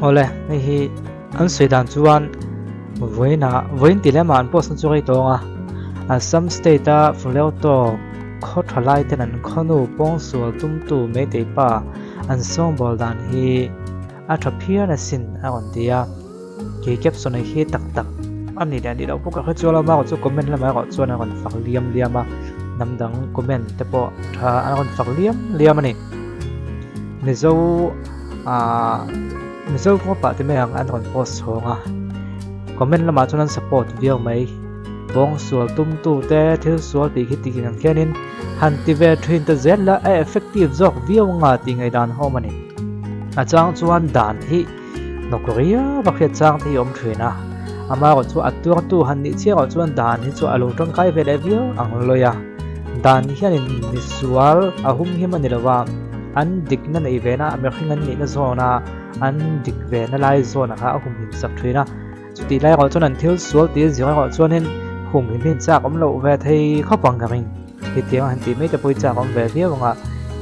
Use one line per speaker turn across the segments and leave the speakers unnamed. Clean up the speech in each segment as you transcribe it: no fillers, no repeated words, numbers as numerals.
ole ni hi an suidan chuan voin tilema an post chu gai tonga some state a fuleo to kho thalai ten an khonu pong sul tum tu me te pa an song bol dan hi a thapia na sin a on dia ki caption hi tak tak ani dan di lo pu ka chola ma ko chu comment la ma ko chuan an fak liam a namdang comment te po tha an fak liam ani mizo mizo ko pa te me ang an on post honga comment la ma chuan support viau mai bong sual tum tu te thil sual ti hi ti kan khianin han ti ve thin te zen la a effective jok viau nga ti ngai dan ho mani a chang chuan dan hi nokoria bakhet chang thi om thina ama ko chu atur tu han ni che ko chuan dan hi chu alo tang kai ve le viau ang loya dan hianin ni sual ahum hi mani lawa an dik na nei ve na amer khingan ni na zona an dik ve na lai zona kha ahum him sak thina chuti lai ko chuan an thil sual ti zira ko chuan hin hum hin chak om lo ve thei khopang garing ti tiang han ti me te poi chak om ve viau nga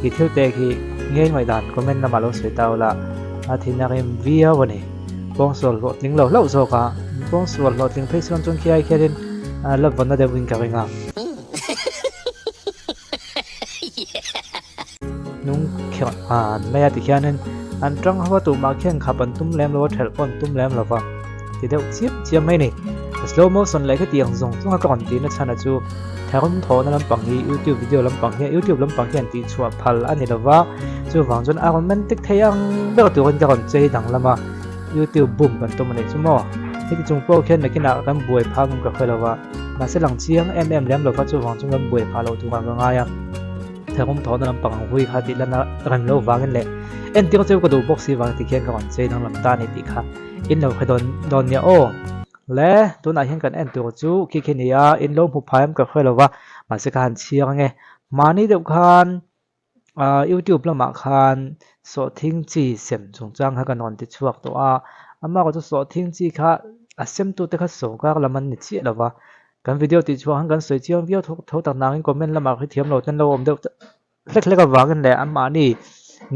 ki thil te ki ngei ngai dan comment na malo soi tau la a thina rim viau ani bong sol lo ting lo zo ka bong sol lo ting phei chuan chuan khiai khiarin la von na de wing ka ringa nung khian me ya ti khianin an tang hawa tu ma khen khapan tum lem lo thel pon tum lem lo wa ti deuh chiam mai ni slow motion lai ka tiang zong chung ka kon ti na chana chu tharum tho na lam pang hi youtube video lam pang hi youtube lam pang hian ti chua phal ani lawa chu wang chon a kon men tik theyang be tu kon ka kon chei dang lama youtube boom kan to mane chu mo ti chung po khen na kina kan buai phang ka khalawa ma se lang chiang lem lo fa chu wang chung kan buai pha lo tu ka nga ya tharum tho na lam pang hui kha ti lana ran lo wangin le en ti ko chu ko do box hi wang ti khen ka kon chei dang lam ta ni ti kha in lo khadon don ya o le tu na hian kan en tu chu ki khenia in lo mu phaim ka khwelawa ma se kan chiang nge mani deuh khan youtube lama khan so thing chi sem chung chang ha kan on ti chuak to a ama ko chu so thing chi kha a sem tu te kha so ka laman ni chi lawa kan video ti chuak han kan soi chiang video tho tak nang in comment lama khi thiam lo ten lo om deuh hlek a wangin le an ma ni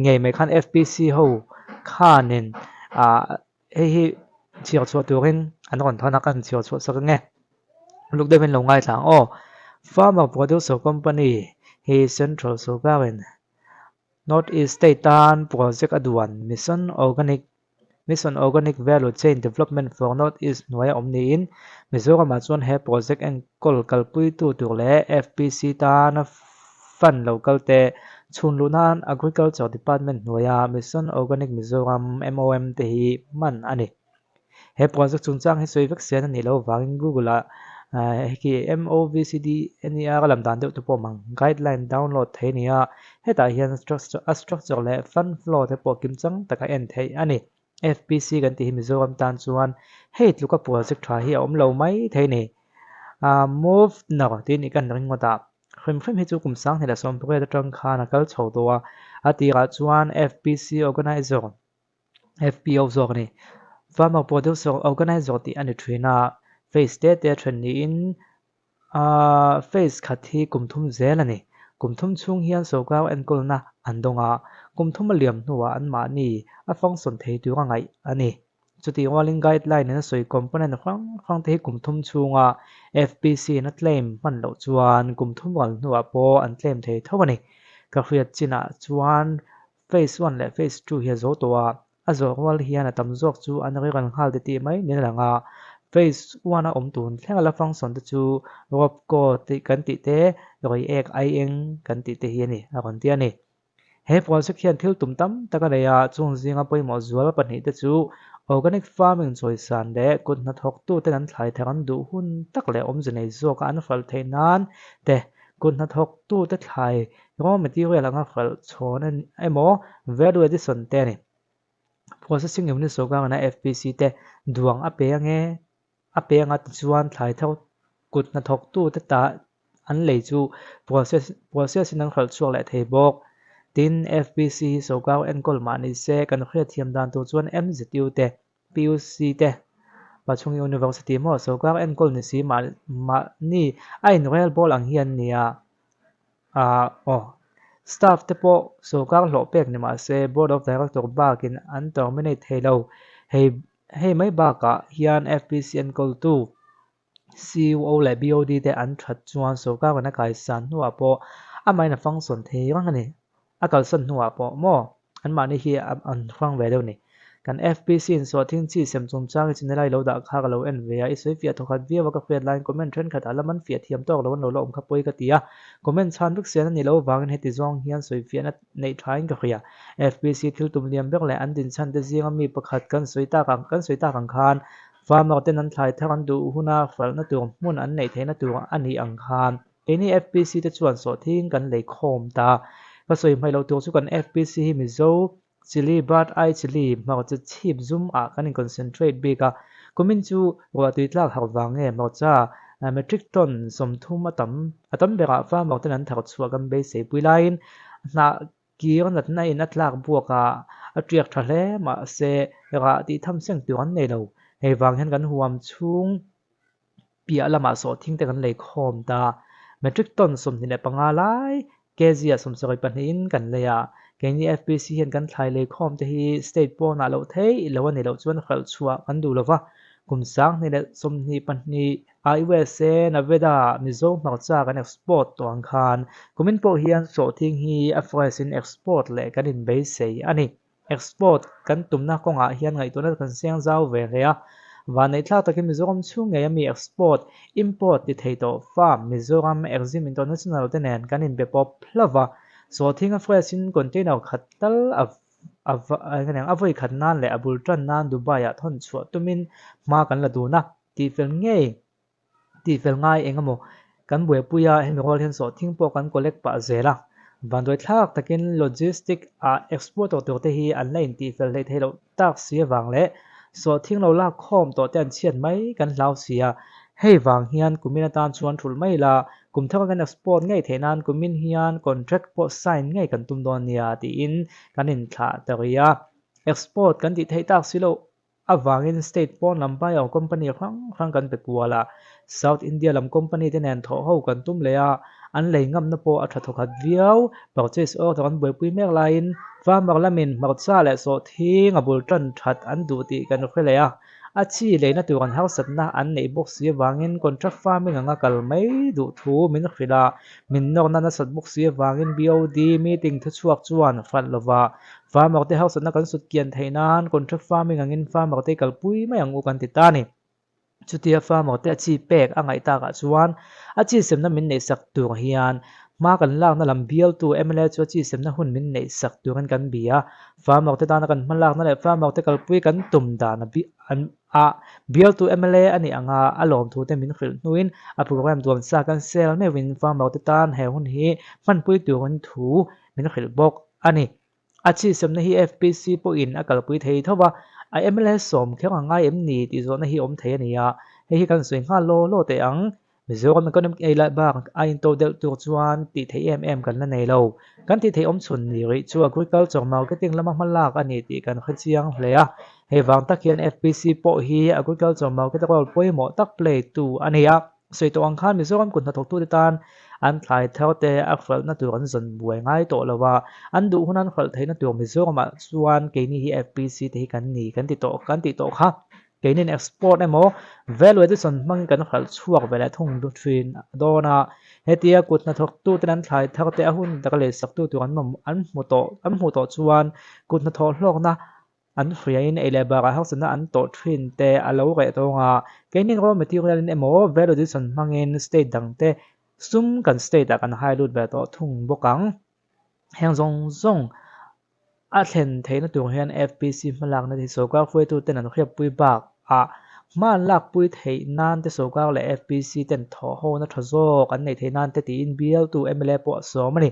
ngei mai khan fpc ho khanin hi chiao chuak turin an on thana kan chiao chuak sak nge luk de ben lo ngai thang o farmer producer company hi central so gawen north east state tan project aduan mission organic value chain development for north east noya omni in mizoram chuan he project en kol kalpui tu tur le fpc tan fan local te chhun lunan agriculture department noya mission organic mizoram mom te hi man ani he project chung chang hi soi vek sian ani lo wangin google ki movcd ani a lam dan deuh tu po mang guideline download thei nia heta hian structure le fund flow te po kim chang taka en thei ani fpc kan ti hi mizoram tan chuan hei tluka project tha hi om lo mai thei ni move na ti ni kan ring ngota khrim hi chu kum sang hela som pore tang khana kal chho to a ati ga chuan fpc organizer fpo zok ni farmer producer organizer ti ani thina face te thran ni in face khathi kumthum zel ani kumthum chung hian sokaw en kolna andonga kumthum liam nuwa an ma ni a function thei tu ngai ani chuti warning guideline na soi component khang te kumthum chunga fpc na claim man lo chuan kumthum wal nuwa po an claim thei thawani ka khriat china chuan phase 1 le phase 2 hi zo to azok wal hian atam zok chu an ri ran hal ti mai ni langa phase 1 a om tun thlenga la function te chu rob ko ti kan ti te roi ek ai eng kan ti te hi ni a kon ti ani he project hian thil tum tam taka leya chung zinga poimo zual pani te chu organic farming choice san le kun na thok tu te an thlai thakan du hun tak le om jenei zo ka an fal theinan te kun na thok tu te thlai raw material anga fal chhon an emo value addition te ni processing unit so ka na fpc te duang a pe chuan thlai thau kut na thok tu te ta an lei chu process in an khal chuak le thei bok tin fpc so ka en kol ma ni se kan khria thiam dan tu chuan mztu te puc te pachung university mo so ka en kol ni si ma ni ai noel bol ang hian nia staff te po so kak lo pek ni ma se board of director bakin an terminate hello hei mai ba ka hian FPCN kol tu CEO le BOD te an that chuan so ka na kai san nuwa po amai na function the yang ani akal san nuwa po mo an ma ni hi an rang ve do ni kan FPC in so thing chi sem chum chang chin lai lo da kha ka lo en ve ai soi fia thokat via wa ka fet line comment trend khat alaman fia thiam tok lo lo om kha poi ka tia comment chan bik sen ni lo wang heti zong hian soi fia na nei thain ka khia FPC thil tum liam bek le an din chan te zinga mi pakhat kan soi ta kang khan farmer ten an thlai thak an du huna fal na tur mun an nei theina tur ani ang khan eni FPC te chuan so thing kan lei khom ta ka soi mai lo tur chu kan FPC hi mi zo chili bat ai chili ma cha chip zoom a kan concentrate be ka kumin chu wa tui tlak har wange ma cha metric ton som thum atam bera farmer ten an thak chua kan be se pui line na kir nat na in atlak buaka atriak thale ma se ra ti tham seng tu an nei lo hei wang hen kan huam chung pia lama so thing te kan lei khom ta metric ton som ni le panga lai kg a som soi panin kan leya keni FPC hen kan thlai lei khom te hi state po na lo thei lo ani lo chuan khal chua kan du lova kum sang ni le som ni pan ni USA na veda mizo ma cha kan export to ang khan kumin po hian so thing hi afresh in export le kan in be sei ani export kan tumna konga hian ngai to na kan siang zau ve rea và nei thlak takin Mizoram chu nge mi export import ti thei to farm Mizoram Exim International te nen kan in be pop plava so thinga fresh in container khatal kanang avoi khatnan le abul tran nan Dubai a thon chu tumin ma kan la du na ti fel ngai engamo kan bue puya he mi rol hen so thing po kan collect pa zela van doi thlak takin logistic a export to te hi an lain ti fel le thelo tak sia wang le so thing lo la khom to ten chiat mai kan lau sia hei wang hian kumina tan chuan thul mai la kum thaka kan export ngai thenan kumin hian contract po sign ngai kan tum don nia ti in kan in thla taria export kan ti thei tak silo awangin state pon lampai au company khang kan pe kuala South India lam company ten an tho ho kan tum leya an lei ngam na po a tha thokhat viau purchase order kan boi pui mek lain farmer lamin marcha le so thing abul tran that an du ti kan kheleya achi leina tu kan house na an nei box ye wangin contract farming anga kal mai du thu min khila min nok na sat box ye wangin BOD meeting thu chuak chuan fal lova farmer te house na kan sut kian theinan contract farming angin farmer te kal pui mai ang u kan ti ta ni chutia farmer te achi pek angai ta ka chuan achi semna min nei sak tur hian ma kan lak na lam bial tu MLA chu chi semna hun min nei sak tu kan bia farmer te ta na kan man lak na le farmer te kal pui kan tum da na bi an a bial tu MLA ani anga alom thu te min khil nuin a program tuam sa kan sel me win farmer te tan he hun hi man pui tu kan thu min khil bok ani achi semna hi FPC po in akal pui thei thowa ai MLA som kheng ngai em ni ti zo na hi om thei ania hei kan sui nga lo te ang Mizoram economic ai la bak ai to del tur chuan ti thei kan la nei lo kan ti thei om chun ni ri chu agriculture marketing lama malak ani ti kan khachiang hlea hei wang takhian FPC po hi agriculture marketing role poimo tak play tu ania soi to ang khan Mizoram kun na thok tu tan an thlai thau te akfal na tur an zon buai ngai to lawa an du hunan khal theina tur Mizoram chuan ke ni hi FPC te hi kan ni kan ti to kha keinin export emo value addition mang kan khal chuak vela thung du thin dona hetia kutna thok tu tan thlai thak te ahun takale sak tu an mu to chuan kutna tho hlok na an friain ele bara house na an to thin te alo re to nga keinin raw material in emo value addition mangin state dang te sum kan state kan hai lut ba to thung bokang heng zong a thlen theina tur hian FPC malak na thi sokar foi tu ten an khriap pui bak a man lak pui thei nan te sokar le FPC ten tho ho na thazo kan nei thei nan te ti in BL tu MLA po so mani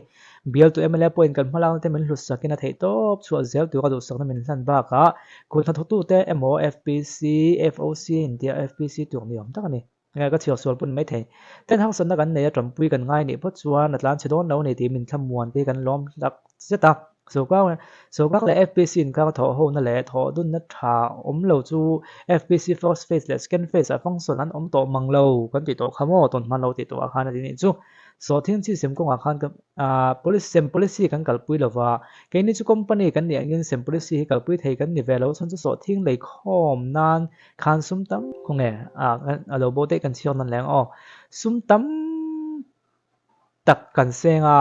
BL tu MLA po in kan malak te min hlut sakina thei top chu zel tu ka du sakna min hlan ba ka ko tha tu te MO FPC FOC India FPC tu ni om tak ani ngai ka chial sol pun mai thei ten hang san na kan nei tram pui kan ngai ni po chuan atlan chedon no nei ti min thamuan te kan lom dak zeta so ka le FPC in ka tho ho na le tho dun na tha om lo chu FPC first phase le second phase a function an om to mang lo kan ti to khamo ton man lo ti to a khana ti ni chu so thing chi sem kong khan ka policy kan kalpui lova ke ni chu company kan ni angin sem policy hi kalpui thei kan ni velo chon chu so thing lei khom nan khan sum tam khong nge alo bo te kan chion nan leng sum tam tak kan senga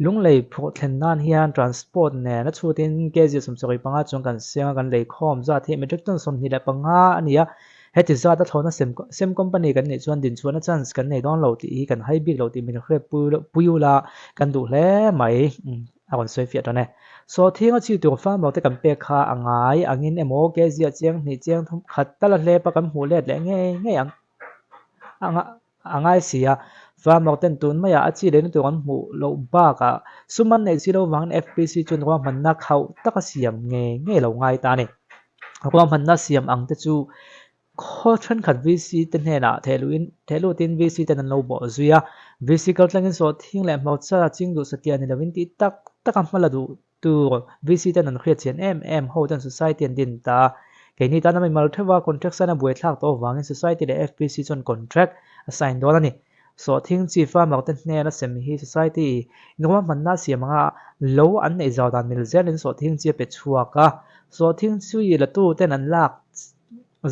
lunglei pho thlen nan hian transport ne na chutin ke ji sum sori panga chung kan senga kan lei khom za the metric ton som ni la panga ania heti za ta thona sem company kan ni chuan din chuan a chance kan nei don lo ti hi kan hai big lo ti min khre puyula kan du hle mai a kon soi fiat ne so thinga chi tu fa mo te kan pe kha angai angin emo ke ji cheng ni cheng thum khat tala hle pa kan hu le nge nge angai sia và một tên tuấn mà ya chỉ đến tuần mù lâu ba cả suman này chỉ đâu vắng FPC chuyên qua mình nát hậu tất cả xiêm nghe nghe lâu ngay ta này qua mình nát xiêm ăn tết chu khó chân khát VC tên này là thế lu tin VC tên lâu bỏ duy à VC câu lang số thiên lệ một sa chính đủ sự kiện này là vinh tí tắc tắc làm là đủ từ VC tên là khuyết chiến em hậu tên society tiền ta cái này ta nằm mình mở theo contract sana buổi thác to vắng society để FPC chuyên contract assign đó là này so thing chi fa mak ten ne na sem hi society noma manna siamanga lo an nei zaw dan mil zel in so thing chi pe chuaka so thing chui la tu ten an lak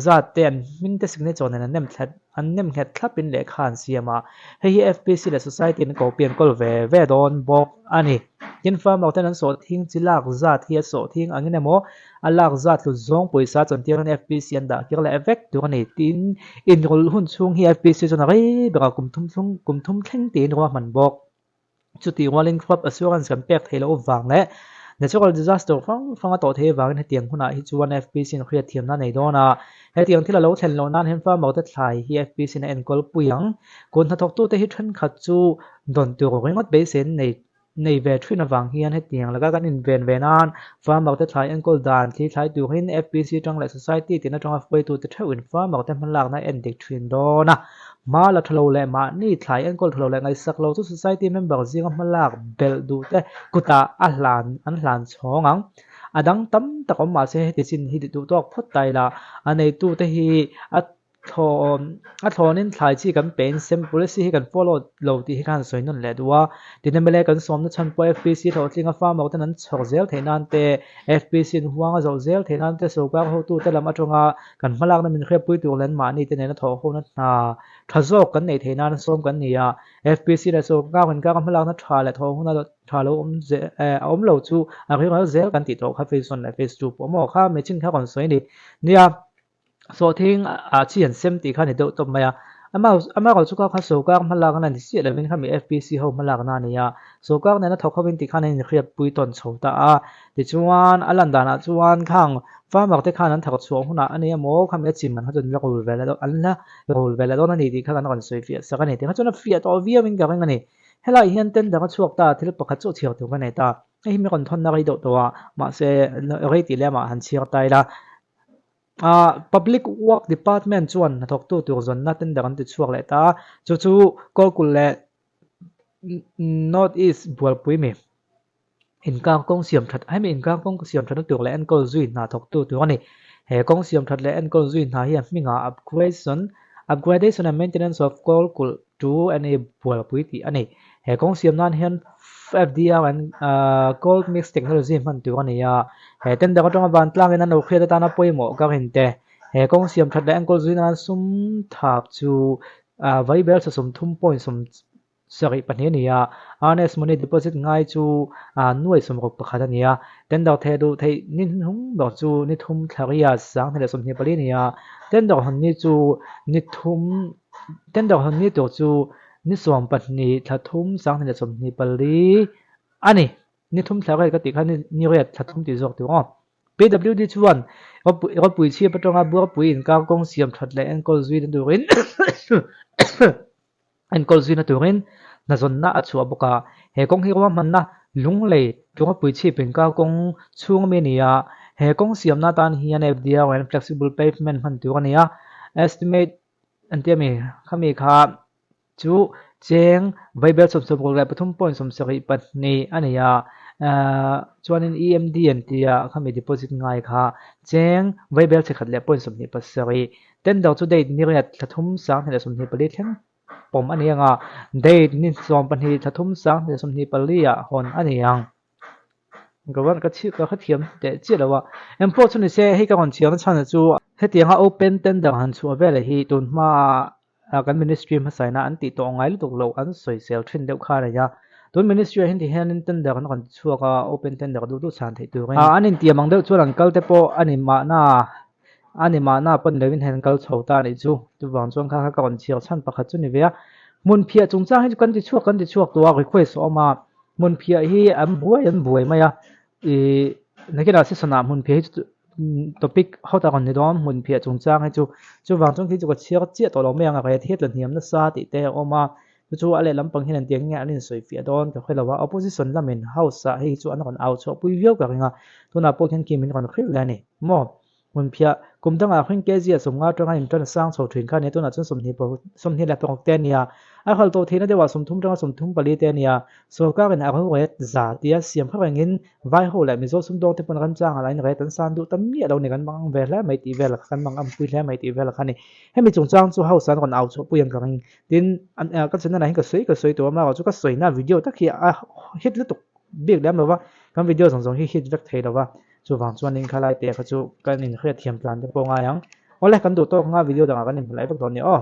za ten min te signature na nem thlat an nem het thlapin le khan siama hei FPC la society in ko pian kol ve don bok ani kin fa mak ten an so thing chi lak za thia so thing angin emo alak za tu zong poisa chon tiang FPC an da kirla effect tu ani tin in rol hun chung hi FPC chon ri beka kum thum thleng tin ro man bok chuti walin crop assurance kan pek thelo wang le natural disaster fanga to the wang he tiang huna hi chuan FPC in khriat thiam na nei dona he tiang thila lo thlen lo nan hen fa mo ta thlai hi FPC na en kol puyang kon tha thok tu te hi than khat chu don tu ro ngot be sen nei ve thin awang hian he tiang laga kan in ven venan farm out thlai en kol dan thi thlai tu hin FPC tang la society tin atang of way to the thawin farm out man lak na en dik thin do na ma la thlo le ma ni thlai en kol thlo le ngai sak lo tu society member zinga man lak bel du te kuta a hlan an hlan chhongang adang tam takom ma se ti chin hi tu tok phot tai la anei tu te hi a thonin thlai chi kan pen sem policy hi kan follow lo ti hi kan soinon le duwa tin mele kan som na chan po FPC tho tlinga farm out nan chhok zel theinan te FPC in huanga zo zel theinan te so ka ho tu te lama tonga kan malak na min khre pui tu len ma ni te ne na tho ho na na thazok kan nei theinan som kan ni ya FPC la so ka kan ka malak na tha le tho hu na tha lo om lo chu a ri ga zel kan ti to kha face on la face tu po mo kha me chin kha kon soi ni nia so thing chi an sem ti kha ni do to maya ama ko chu ka kha so ka ma la na ni si la vin kha mi FPC ho ma la na ni ya so ka na thok kha vin ti kha ni khriat pui ton chho ta a ti chuan alan da na chuan khang fa mak te kha nan thak chu huna ani mo kha me chim man ha jon la ko ve la do an la ko ve la do na ni ti kha kan kon soi fi sa ka ni ti kha chu na fi to vi min ga nga ni hela hian ten da ka chuak ta thil pakhat chu chiao tu ka nei ta ei mi kon thon na ri do to ma se ri ti le ma han chiak tai la public work department chuan na thok tu tur zon na ten dakan ti chuak le ta chu kolkul le north east bualpui mi in kang kong siam that ai mi in kang kong siam that tur le en kol zui na thok tu tu ani he kong siam that le en kol zui na hi mi nga upgradation and maintenance of kolkul to ani bualpui ti ani he kong siam nan hian FDR and gold mix technology man tu ani ya he ten da tong ban tlang in an o khre ta na poimo ka hin te he kong siam that le ankol zuina sum thak chu vaibel sa sum thum point sum sari pani ni ya honest money deposit ngai chu nuai sum ro pakhat ani ya ten da the du thei nin hung do chu ni thum tharia sang thele sum ni pali ni ya ten da han ni chu ni thum ten da han ni to chu ni som patni thathum sang thele sum ni pali ani ni thum thlai ka ti khan ni ret thathum ti jok tu PWD chuan ro pui chi patonga bur pui in ka kong siam that le en kol zui du rin en kol zui na turin na zon na achu aboka he kong hi ro man na lung le tu ro pui chi pen ka kong chung me nia he kong siam na tan hi an FDR and flexible pavement man tu ania estimate antiami khami kha chu cheng vaibel som som le pathum point som sari patni ania chuan in EMD an tia khami deposit ngai kha cheng vaibel che khat le point som ni pasari ten daw chu date ni riat thathum sang hela som ni pali thlen ปมอันนี้อ่ะเดย์นี่สอมปัญหาทัทุ่มสังเดี๋ยวสมนีปลีอ่ะหอนอันนี้ยังก็ว่าก็ชื่อก็เทียมแต่เจี๊ยแล้วว่าเอ็มพอชนี่เซ่ให้กับคนเชียงชันจู่ให้เตียงอ่ะ open เต็นดังหันชัวเวลเลยที่ตุนมากัน ministry มาใส่นะอันติดตัวไงลูกตกโลอันสวยเซลเทรนเดียวข้าเลยจ้ะตุน ministry เห็นที่เห็นเต็นดังกันชัวก็ open เต็นดังดูดูชันที่ตัวอันนี้เตียมังเดียวชัวหลังเกิลเตปอันนี้มาหน้าอันนี้มาหน้าเป็นเลวินเห็นเกิลชาวตานี่จู่ตัวบางช่วงข้ากับคนเชียงชันประคัตจุนี่เวียมุนเพียจงจ้างให้กันที่ชั่วตัวค่อยๆสอมามุนเพียที่อันบวยมาอ่ะในขณะที่สนามมุนเพียตัวปิกเขาตะกันในดอมมุนเพียจงจ้างให้จู่บางช่วงที่จู่ก็เชียร์เจี๊ยตัวเราไม่ยังอะไรเทียบเลยเนี่ยมันซาติเตอออกมาจู่อะไรลำปังที่นั่นเตียงเงี้ยนี่สวยเฟียดอนก็ค่อยเราว่า opposition ละมันเฮาส์ให้จู่อันนั้นเอาชั่วปุยเวียวกันงาตัวน่ะพวกนั้นกินมันกันคลิปแล้วนี่มั่วมุนเพียกุมตั้งอาขึ้นเกจีสมงาตรงนั้นจนสร้างโซถึงขั้นนี้ตัวน่ะจนสมเหตุแล้วตรงเตียเนี่ยไอ้คนโตทีนั้นเดี๋ยวว่าสมทุ่มตรงสมทุ่มปริเตียเนี่ยโซก้าเป็นอะไรเวทจ่าเดียเสียมเข้าไปเงินไว้หัวแหละมีโซสมโดที่เป็นกันจ้างอะไรเนี่ยตั้งสานดูตั้งเนี่ยเราเนี่ยกันบางเวลแล้วไม่ตีเวลกันบางอันปุยแล้วไม่ตีเวลกันนี่ให้มีจงจ้างจู่เฮาสันก่อนเอาชั่วปุยยังกันดินอันก็ฉะนั้นอะไรก็สวยตัวมาก็จู่ก็สวยหน้าวิดีโอตะเคียฮิตแล้วตกเบียกแล้วหรือว่ากันวิดีโอส่งฮิตแบ็คเทย์หรือว่าจู่บางส่วนนึงขลายเตะก็จู่กันนี่เครียดเทียมพลันจะโปร่งไงยังวันแรกกันดูโต๊ะงานวิดีโอต่างกันนี่หลายพวกตอนนี้อ๋อ